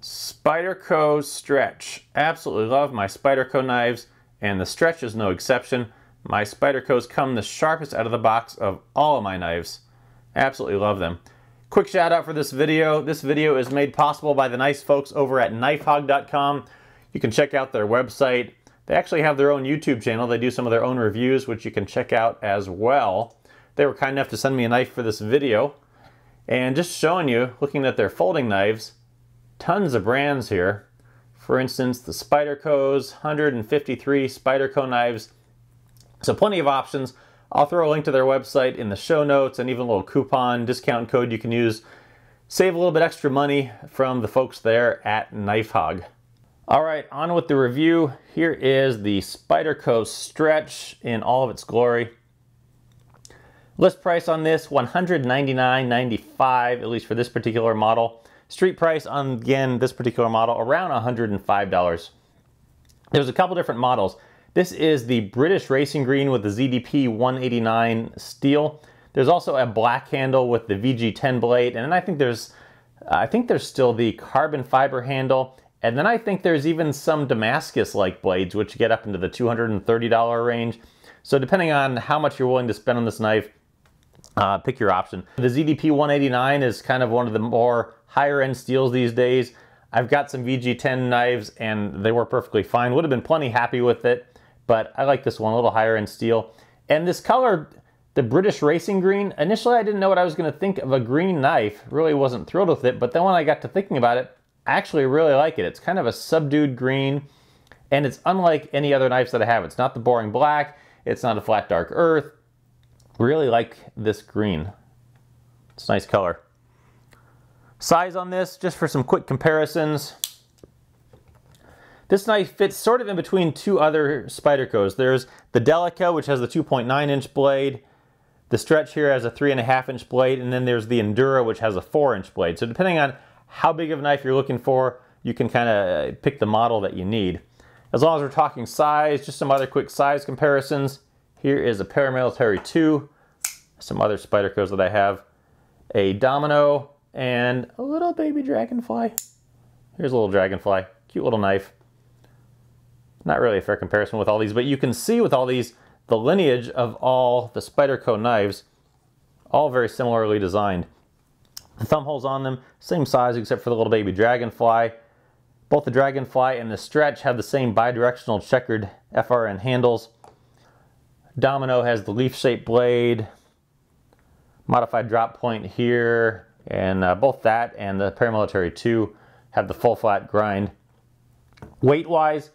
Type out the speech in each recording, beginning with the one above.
Spyderco Stretch. Absolutely love my Spyderco knives, and the Stretch is no exception. My Spydercos come the sharpest out of the box of all of my knives. Absolutely love them. Quick shout out for this video. This video is made possible by the nice folks over at knifehog.com. You can check out their website. They actually have their own YouTube channel. They do some of their own reviews, which you can check out as well. They were kind enough to send me a knife for this video. And just showing you, looking at their folding knives, tons of brands here. For instance, the Spydercos, 153 Spyderco knives. So plenty of options. I'll throw a link to their website in the show notes and even a little coupon discount code you can use. Save a little bit extra money from the folks there at Knife Hog. All right, on with the review. Here is the Spyderco Stretch in all of its glory. List price on this, $199.95, at least for this particular model. Street price on, again, this particular model, around $105. There's a couple different models. This is the British Racing Green with the ZDP 189 steel. There's also a black handle with the VG10 blade, and then I think there's still the carbon fiber handle, and then I think there's even some Damascus-like blades, which get up into the $230 range. So depending on how much you're willing to spend on this knife, pick your option. The ZDP 189 is kind of one of the more higher end steels these days. I've got some VG10 knives and they work perfectly fine. Would have been plenty happy with it, but I like this one, a little higher end steel. And this color, the British Racing Green, initially I didn't know what I was going to think of a green knife. Really wasn't thrilled with it, but then when I got to thinking about it, I actually really like it. It's kind of a subdued green, and it's unlike any other knives that I have. It's not the boring black, it's not a flat dark earth. Really like this green. It's a nice color. Size on this, just for some quick comparisons. This knife fits sort of in between two other Spydercos. There's the Delica, which has the 2.9-inch blade. The Stretch here has a 3.5-inch blade, and then there's the Endura, which has a 4-inch blade. So depending on how big of a knife you're looking for, you can kind of pick the model that you need. As long as we're talking size, just some other quick size comparisons. Here is a Paramilitary 2, some other Spydercos that I have, a Domino, and a little baby dragonfly. Here's a little dragonfly, cute little knife. Not really a fair comparison with all these, but you can see with all these, the lineage of all the Spyderco knives, all very similarly designed. The thumb holes on them, same size except for the little baby dragonfly. Both the dragonfly and the Stretch have the same bidirectional checkered FRN handles. Domino has the leaf-shaped blade, modified drop point here, and both that and the Paramilitary 2 have the full flat grind. Weight-wise,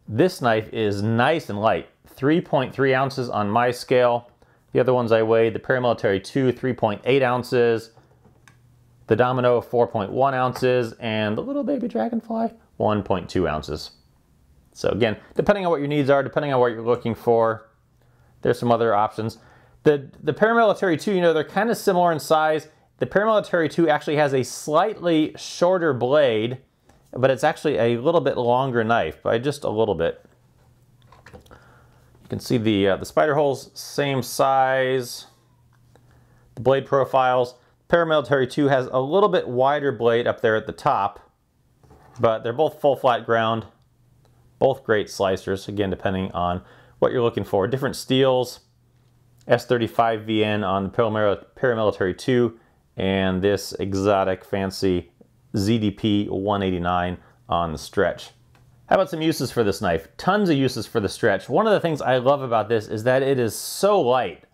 this knife is nice and light, 3.3 ounces on my scale. The other ones I weighed, the Paramilitary 2, 3.8 ounces, the Domino, 4.1 ounces, and the little baby dragonfly, 1.2 ounces. So again, depending on what your needs are, depending on what you're looking for, there's some other options. The Paramilitary 2, you know, they're kind of similar in size. The Paramilitary 2 actually has a slightly shorter blade, but it's actually a little bit longer knife, by just a little bit. You can see the spider holes, same size. The blade profiles. Paramilitary 2 has a little bit wider blade up there at the top, but they're both full flat ground, both great slicers, again, depending on what you're looking for. Different steels, S35 VN on the Paramilitary 2, and this exotic fancy ZDP 189 on the Stretch. How about some uses for this knife? Tons of uses for the Stretch. One of the things I love about this is that it is so light.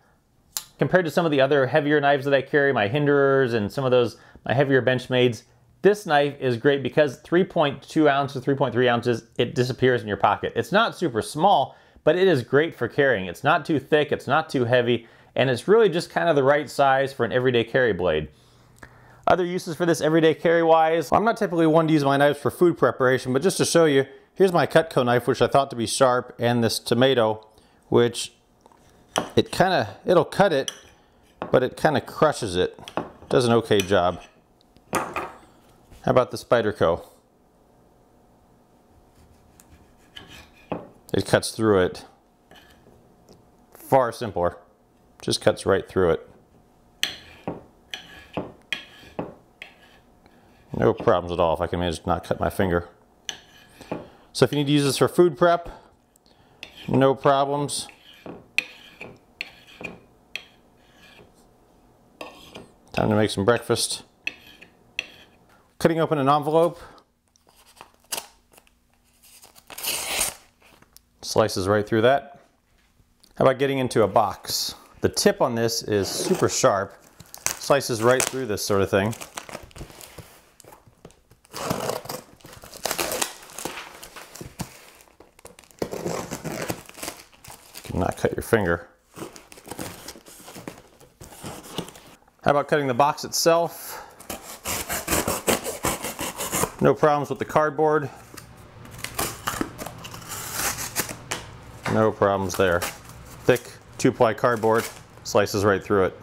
Compared to some of the other heavier knives that I carry, my Hinderers and some of those, my heavier Benchmades, this knife is great because 3.2 ounces, 3.3 ounces, it disappears in your pocket. It's not super small, but it is great for carrying. It's not too thick, it's not too heavy, and it's really just kind of the right size for an everyday carry blade. Other uses for this everyday carry wise, I'm not typically one to use my knives for food preparation, but just to show you, here's my Cutco knife, which I thought to be sharp, and this tomato, which it'll cut it, but it kind of crushes it. Does an okay job. How about the Spyderco? It cuts through it. Far simpler. Just cuts right through it. No problems at all if I can manage to not cut my finger. So if you need to use this for food prep, no problems. Time to make some breakfast. Cutting open an envelope. Slices right through that. How about getting into a box? The tip on this is super sharp. Slices right through this sort of thing. You cannot cut your finger. How about cutting the box itself? No problems with the cardboard. No problems there. Thick 2-ply cardboard, slices right through it.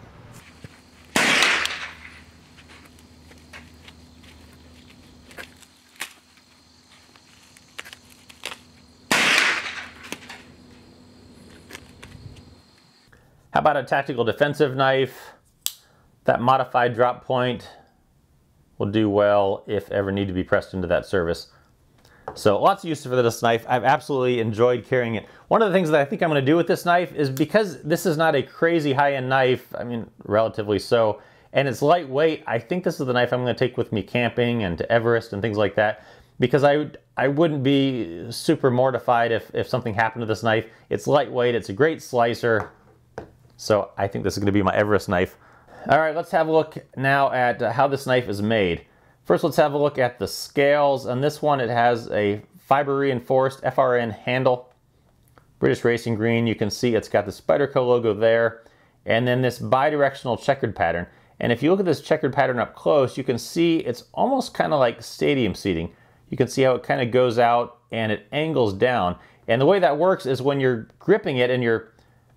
How about a tactical defensive knife? That modified drop point will do well if ever need to be pressed into that surface. So lots of uses for this knife. I've absolutely enjoyed carrying it. One of the things that I think I'm going to do with this knife is, because this is not a crazy high-end knife, I mean relatively so, and it's lightweight, I think this is the knife I'm going to take with me camping and to Everest and things like that, because I wouldn't be super mortified if something happened to this knife. It's lightweight, it's a great slicer, so I think this is going to be my Everest knife. All right, let's have a look now at how this knife is made. First, let's have a look at the scales. On this one, it has a fiber reinforced FRN handle, British Racing Green. You can see it's got the Spyderco logo there, and then this bidirectional checkered pattern. And if you look at this checkered pattern up close, you can see it's almost kind of like stadium seating. You can see how it kind of goes out and it angles down. And the way that works is when you're gripping it and you're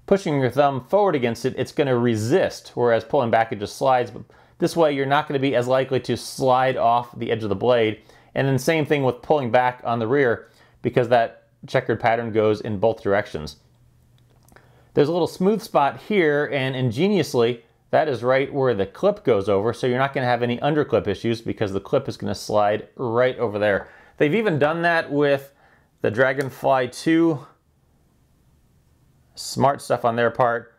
pushing your thumb forward against it, it's going to resist, whereas pulling back it just slides. But this way you're not going to be as likely to slide off the edge of the blade. And then same thing with pulling back on the rear, because that checkered pattern goes in both directions. There's a little smooth spot here, and ingeniously that is right where the clip goes over, so you're not going to have any underclip issues because the clip is going to slide right over there. They've even done that with the Dragonfly 2. Smart stuff on their part.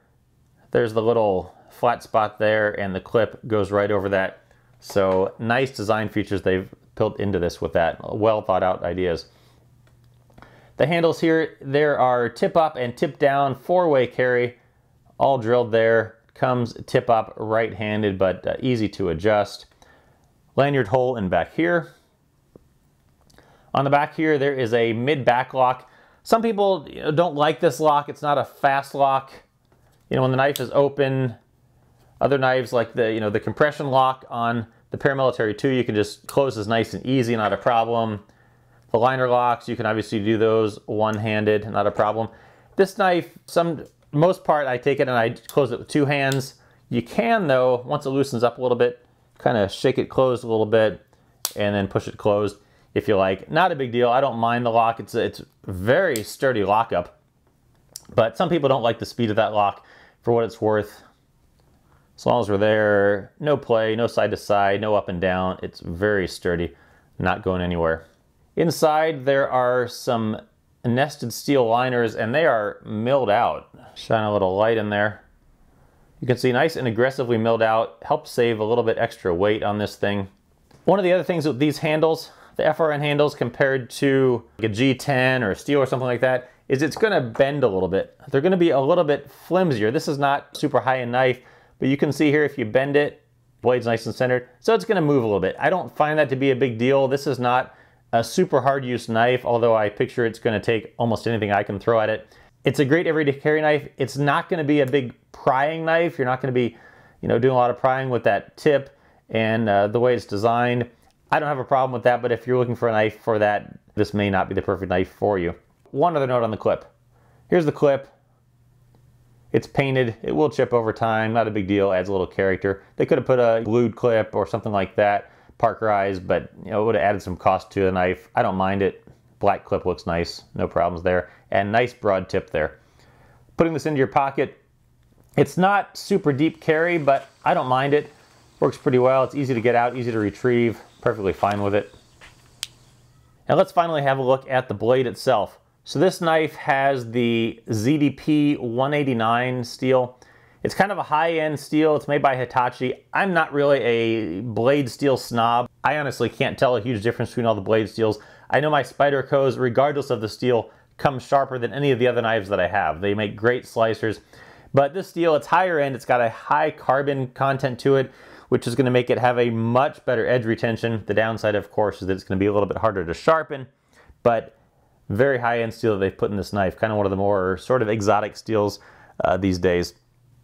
There's the little flat spot there, and the clip goes right over that. So nice design features they've built into this with that. Well thought out ideas. The handles here, there are tip up and tip down 4-way carry, all drilled there. Comes tip up right-handed, but easy to adjust. Lanyard hole in back here. On the back here, there is a mid-back lock. Some people don't like this lock. It's not a fast lock. When the knife is open, other knives like the compression lock on the Paramilitary 2, you can just close this nice and easy, not a problem. The liner locks, you can obviously do those one-handed, not a problem. This knife, most part, I take it and I close it with 2 hands. You can, though, once it loosens up a little bit, kind of shake it closed a little bit and then push it closed if you like. Not a big deal. I don't mind the lock. It's very sturdy lockup, but some people don't like the speed of that lock. For what it's worth, as long as we're there, no play, no side to side, no up and down. It's very sturdy, not going anywhere. Inside, there are some nested steel liners, and they are milled out. Shine a little light in there. You can see nice and aggressively milled out. Helps save a little bit extra weight on this thing. One of the other things with these handles, the FRN handles compared to like a G10 or a steel or something like that, is it's going to bend a little bit. They're going to be a little bit flimsier. This is not super high-end knife, but you can see here if you bend it, blade's nice and centered, so it's going to move a little bit. I don't find that to be a big deal. This is not a super hard-use knife, although I picture it's going to take almost anything I can throw at it. It's a great everyday carry knife. It's not going to be a big prying knife. You're not going to be, doing a lot of prying with that tip and the way it's designed. I don't have a problem with that, but if you're looking for a knife for that, this may not be the perfect knife for you. One other note on the clip. Here's the clip. It's painted. It will chip over time. Not a big deal. Adds a little character. They could have put a glued clip or something like that, Parkerized, but it would have added some cost to the knife. I don't mind it. Black clip looks nice. No problems there. And nice broad tip there. Putting this into your pocket. It's not super deep carry, but I don't mind it. Works pretty well. It's easy to get out, easy to retrieve. Perfectly fine with it. And let's finally have a look at the blade itself. So this knife has the ZDP 189 steel. It's kind of a high-end steel. It's made by Hitachi. I'm not really a blade steel snob. I honestly can't tell a huge difference between all the blade steels. I know my Spydercos, regardless of the steel, come sharper than any of the other knives that I have. They make great slicers. But this steel, it's higher end. It's got a high carbon content to it, which is going to make it have a much better edge retention. The downside, of course, is that it's going to be a little bit harder to sharpen, but very high-end steel that they've put in this knife. Kind of one of the more sort of exotic steels these days.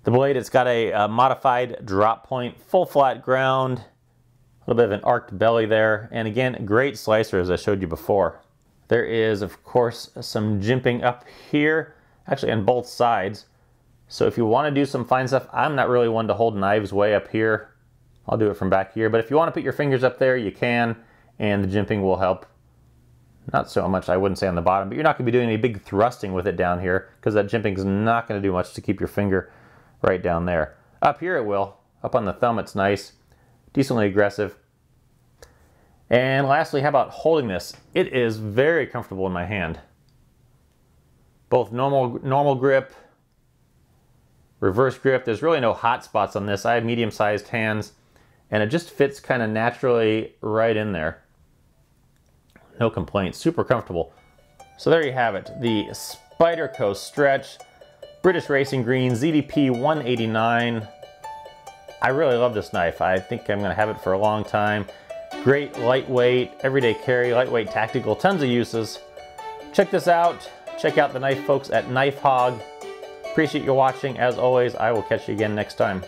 The blade, it's got a modified drop point, full flat ground, a little bit of an arced belly there, and again, great slicer as I showed you before. There is, of course, some jimping up here, actually on both sides. So if you want to do some fine stuff, I'm not really one to hold knives way up here. I'll do it from back here, but if you want to put your fingers up there, you can, and the jimping will help. Not so much, I wouldn't say on the bottom, but you're not going to be doing any big thrusting with it down here, because that jimping is not going to do much to keep your finger right down there. Up here it will. Up on the thumb it's nice, decently aggressive. And lastly, how about holding this? It is very comfortable in my hand. Both normal grip, reverse grip. There's really no hot spots on this. I have medium-sized hands, and it just fits kind of naturally right in there. No complaints, super comfortable. So there you have it, the Spyderco Stretch British Racing Green ZDP 189. I really love this knife. I think I'm gonna have it for a long time. Great lightweight, everyday carry, lightweight tactical, tons of uses. Check this out. Check out the knife folks at Knife Hog. Appreciate you watching. As always, I will catch you again next time.